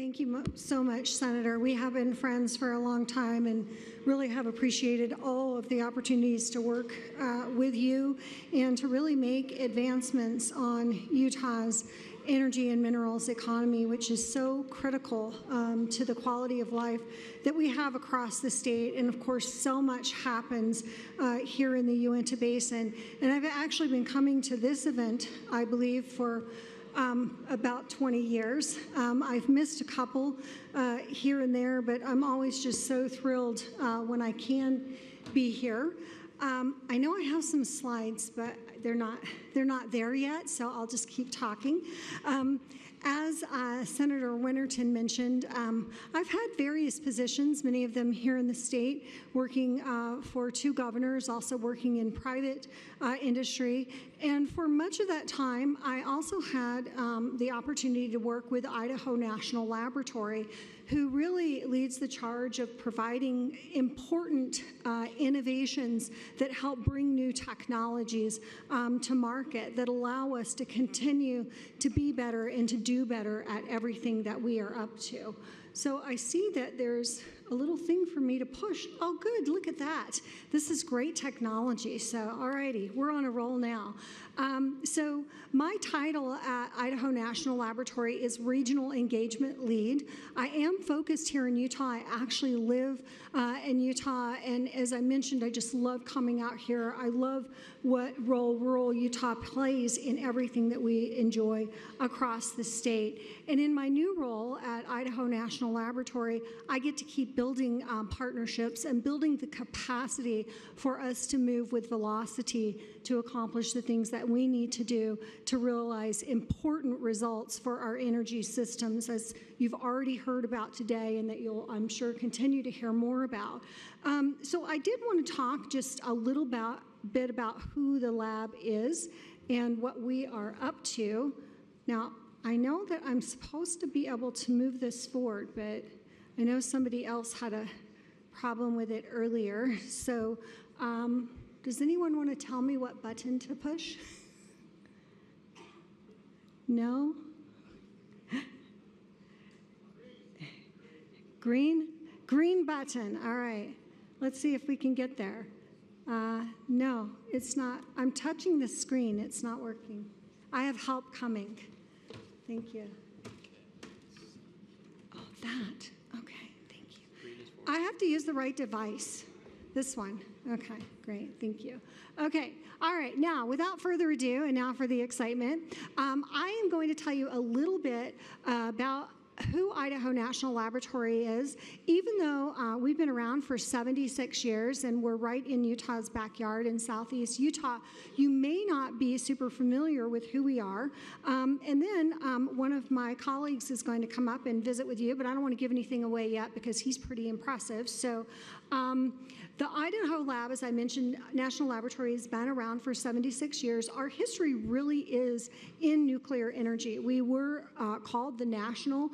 Thank you so much, Senator. We have been friends for a long time and really have appreciated all of the opportunities to work with you and to really make advancements on Utah's energy and minerals economy, which is so critical to the quality of life that we have across the state. And of course, so much happens here in the Uinta Basin. And I've actually been coming to this event, I believe, for about 20 years. I've missed a couple here and there, but I'm always just so thrilled when I can be here. I know I have some slides, but they're not there yet, so I'll just keep talking. As Senator Winterton mentioned, I've had various positions, many of them here in the state, working for 2 governors, also working in private industry. And for much of that time, I also had the opportunity to work with Idaho National Laboratory, who really leads the charge of providing important innovations that help bring new technologies to market that allow us to continue to be better and to do better at everything that we are up to. So I see that there's a little thing for me to push. Oh, good, look at that. This is great technology. So, all righty, we're on a roll now. So my title at Idaho National Laboratory is Regional Engagement Lead. I am focused here in Utah. I actually live in Utah, and as I mentioned, I just love coming out here. I love what role rural Utah plays in everything that we enjoy across the state. And in my new role at Idaho National Laboratory, I get to keep building partnerships and building the capacity for us to move with velocity to accomplish the things that we need to do to realize important results for our energy systems, as you've already heard about today and that you'll, I'm sure, continue to hear more about. So I did want to talk just a little bit about who the lab is and what we are up to. Now, I know that I'm supposed to be able to move this forward, but I know somebody else had a problem with it earlier. So does anyone want to tell me what button to push? No? Green button. All right. Let's see if we can get there. No, it's not. I'm touching the screen. It's not working. I have help coming. Thank you. Oh, that. Okay, thank you. I have to use the right device. This one. Okay, great. Thank you. Okay, all right. Now, without further ado, and now for the excitement, I am going to tell you a little bit about who Idaho National Laboratory is. Even though we've been around for 76 years and we're right in Utah's backyard in southeast Utah, you may not be super familiar with who we are. And then one of my colleagues is going to come up and visit with you, but I don't want to give anything away yet because he's pretty impressive. So the Idaho Lab, as I mentioned, National Laboratory, has been around for 76 years. Our history really is in nuclear energy. We were called the National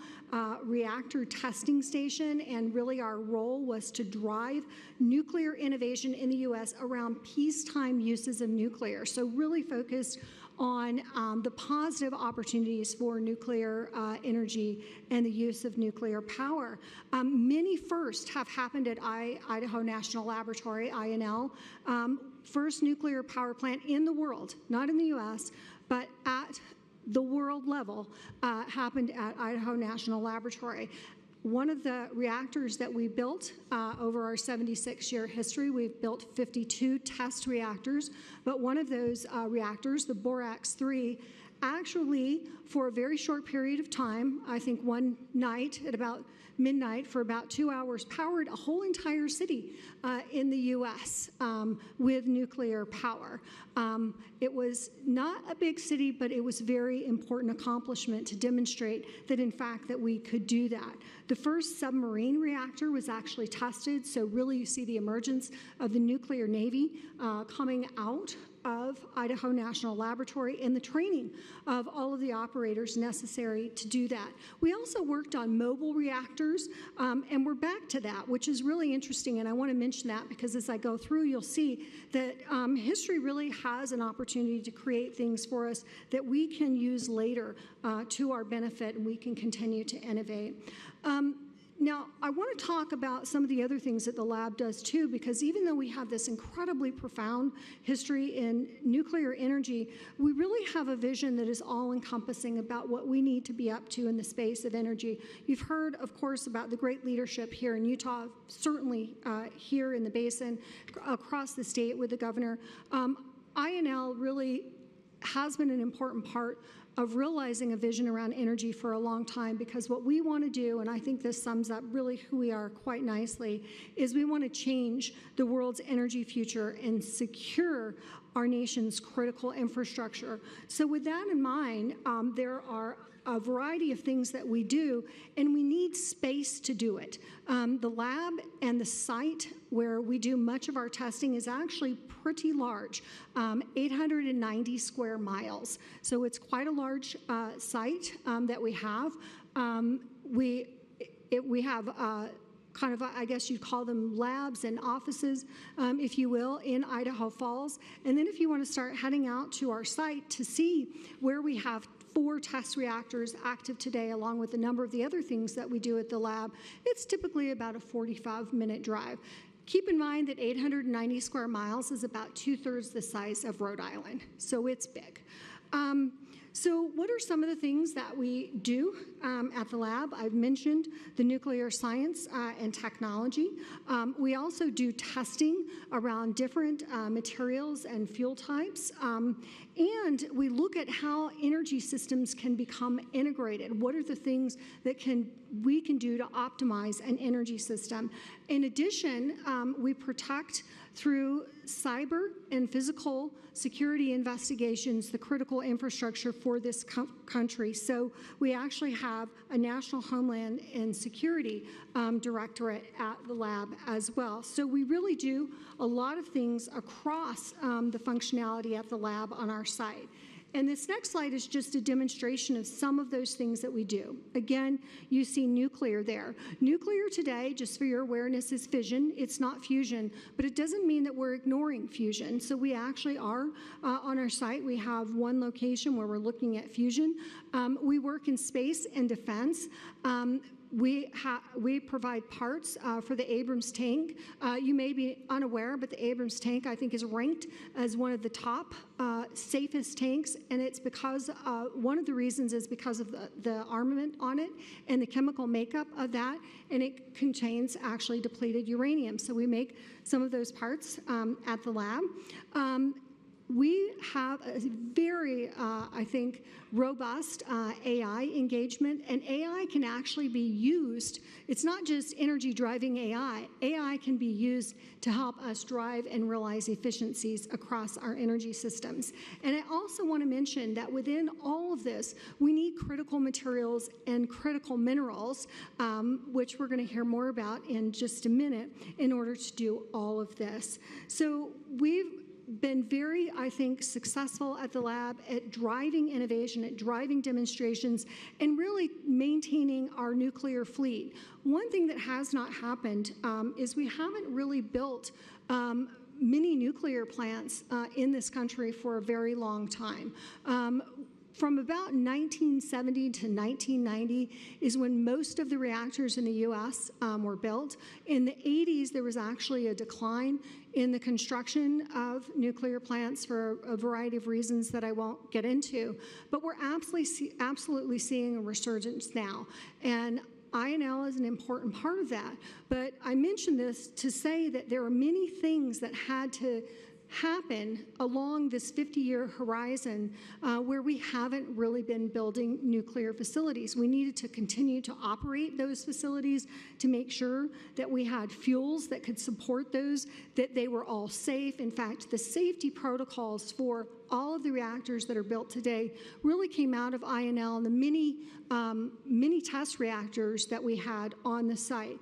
Reactor Testing Station, and really our role was to drive nuclear innovation in the U.S. around peacetime uses of nuclear. So really focused on the positive opportunities for nuclear energy and the use of nuclear power. Many firsts have happened at Idaho National Laboratory, INL. First nuclear power plant in the world, not in the U.S., but at the world level, happened at Idaho National Laboratory. One of the reactors that we built over our 76-year history, we've built 52 test reactors, but one of those reactors, the Borax-3, actually, for a very short period of time, I think one night at about midnight for about 2 hours, powered a whole entire city in the U.S. With nuclear power. It was not a big city, but it was a very important accomplishment to demonstrate that, in fact, that we could do that. The first submarine reactor was actually tested, so really you see the emergence of the nuclear navy coming out of Idaho National Laboratory and the training of all of the operators necessary to do that. We also worked on mobile reactors, and we're back to that, which is really interesting, and I want to mention that because as I go through, you'll see that history really has an opportunity to create things for us that we can use later to our benefit, and we can continue to innovate. Now, I want to talk about some of the other things that the lab does too, because even though we have this incredibly profound history in nuclear energy, we really have a vision that is all-encompassing about what we need to be up to in the space of energy. You've heard, of course, about the great leadership here in Utah, certainly here in the basin, across the state with the governor. INL really has been an important part of realizing a vision around energy for a long time, because what we want to do, and I think this sums up really who we are quite nicely, is we want to change the world's energy future and secure our nation's critical infrastructure. So with that in mind, there are a variety of things that we do, and we need space to do it. The lab and the site where we do much of our testing is actually pretty large, 890 square miles. So it's quite a large site that we have. We have kind of, I guess you'd call them labs and offices, if you will, in Idaho Falls. And then if you want to start heading out to our site to see where we have 4 test reactors active today, along with a number of the other things that we do at the lab, it's typically about a 45-minute drive. Keep in mind that 890 square miles is about 2/3 the size of Rhode Island, so it's big. So what are some of the things that we do at the lab? I've mentioned the nuclear science and technology. We also do testing around different materials and fuel types. And we look at how energy systems can become integrated. What are the things that we can do to optimize an energy system? In addition, we protect through cyber and physical security investigations the critical infrastructure for this country. So we actually have a National Homeland and Security Directorate at the lab as well. So we really do a lot of things across the functionality at the lab on our site. And this next slide is just a demonstration of some of those things that we do. Again, you see nuclear there. Nuclear today, just for your awareness, is fission. It's not fusion, but it doesn't mean that we're ignoring fusion. So we actually are on our site. We have one location where we're looking at fusion. We work in space and defense. We provide parts for the Abrams tank. You may be unaware, but the Abrams tank, I think, is ranked as one of the top safest tanks, and it's because one of the reasons is because of the armament on it and the chemical makeup of that, and it contains actually depleted uranium. So we make some of those parts at the lab. We have a very, I think, robust AI engagement, and AI can actually be used. It's not just energy driving AI. AI can be used to help us drive and realize efficiencies across our energy systems. And I also want to mention that within all of this, we need critical materials and critical minerals, which we're going to hear more about in just a minute, in order to do all of this. So we've been very, I think, successful at the lab at driving innovation, at driving demonstrations, and really maintaining our nuclear fleet. One thing that has not happened is we haven't really built many nuclear plants in this country for a very long time. From about 1970 to 1990 is when most of the reactors in the U.S. Were built. In the 80s, there was actually a decline in the construction of nuclear plants for a variety of reasons that I won't get into. But we're absolutely seeing a resurgence now. And INL is an important part of that. But I mention this to say that there are many things that had to happen along this 50-year horizon where we haven't really been building nuclear facilities. We needed to continue to operate those facilities to make sure that we had fuels that could support those, that they were all safe. In fact, the safety protocols for all of the reactors that are built today really came out of INL and the mini test reactors that we had on the site.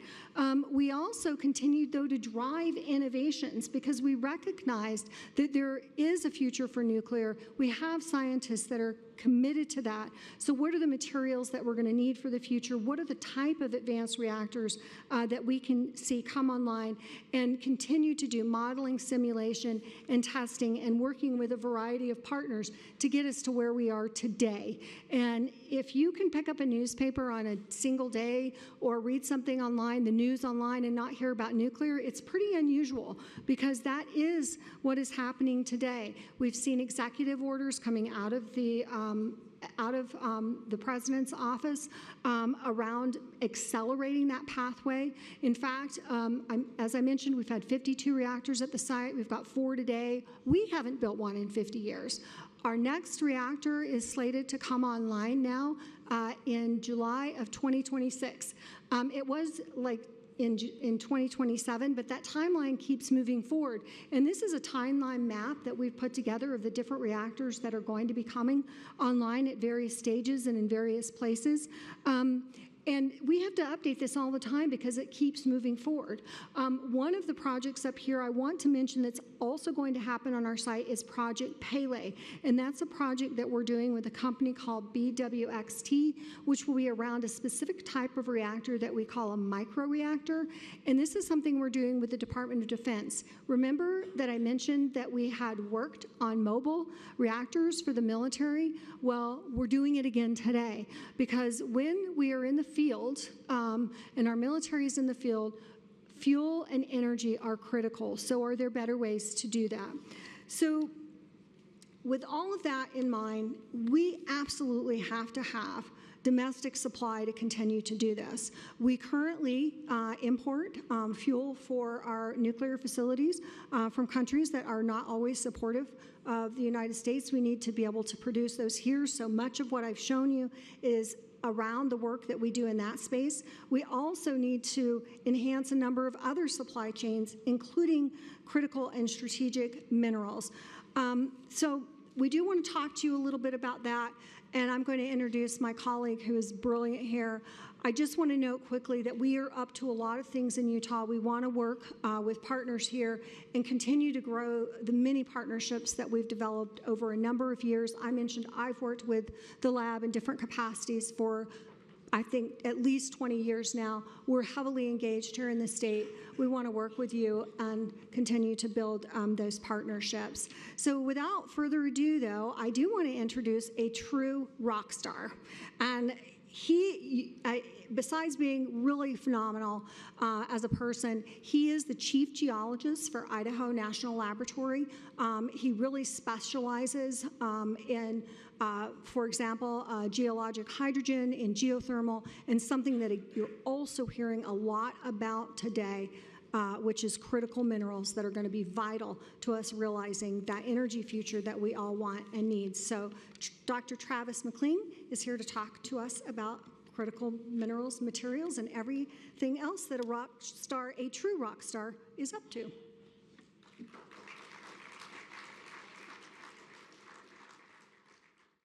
We also continued, though, to drive innovations because we recognized that there is a future for nuclear. We have scientists that are committed to that. So what are the materials that we're going to need for the future? What are the type of advanced reactors that we can see come online, and continue to do modeling, simulation, and testing, and working with a variety of partners to get us to where we are today. And if you can pick up a newspaper on a single day or read something online, the news online, and not hear about nuclear, it's pretty unusual because that is what is happening today. We've seen executive orders coming out of the president's office around accelerating that pathway. In fact, as I mentioned, we've had 52 reactors at the site. We've got 4 today. We haven't built one in 50 years. Our next reactor is slated to come online now in July of 2026. It was like in 2027, but that timeline keeps moving forward. And this is a timeline map that we've put together of the different reactors that are going to be coming online at various stages and in various places. And we have to update this all the time because it keeps moving forward. One of the projects up here I want to mention that's also going to happen on our site is Project Pele. And that's a project that we're doing with a company called BWXT, which will be around a specific type of reactor that we call a microreactor. And this is something we're doing with the Department of Defense. Remember that I mentioned that we had worked on mobile reactors for the military? Well, we're doing it again today because when we are in the field and our military is in the field, fuel and energy are critical. So are there better ways to do that? So with all of that in mind, we absolutely have to have domestic supply to continue to do this. We currently import fuel for our nuclear facilities from countries that are not always supportive of the United States. We need to be able to produce those here. So much of what I've shown you is around the work that we do in that space. We also need to enhance a number of other supply chains, including critical and strategic minerals. So we do want to talk to you a little bit about that, and I'm going to introduce my colleague who is brilliant here. I just want to note quickly that we are up to a lot of things in Utah. We want to work with partners here and continue to grow the many partnerships that we've developed over a number of years. I mentioned I've worked with the lab in different capacities for, I think, at least 20 years now. We're heavily engaged here in the state. We want to work with you and continue to build those partnerships. So without further ado, though, I do want to introduce a true rock star. And he, besides being really phenomenal as a person, he is the chief geologist for Idaho National Laboratory. He really specializes in, for example, geologic hydrogen and geothermal, and something that you're also hearing a lot about today, which is critical minerals that are going to be vital to us realizing that energy future that we all want and need. So Dr. Travis McLean is here to talk to us about critical minerals, materials, and everything else that a rock star, a true rock star, is up to.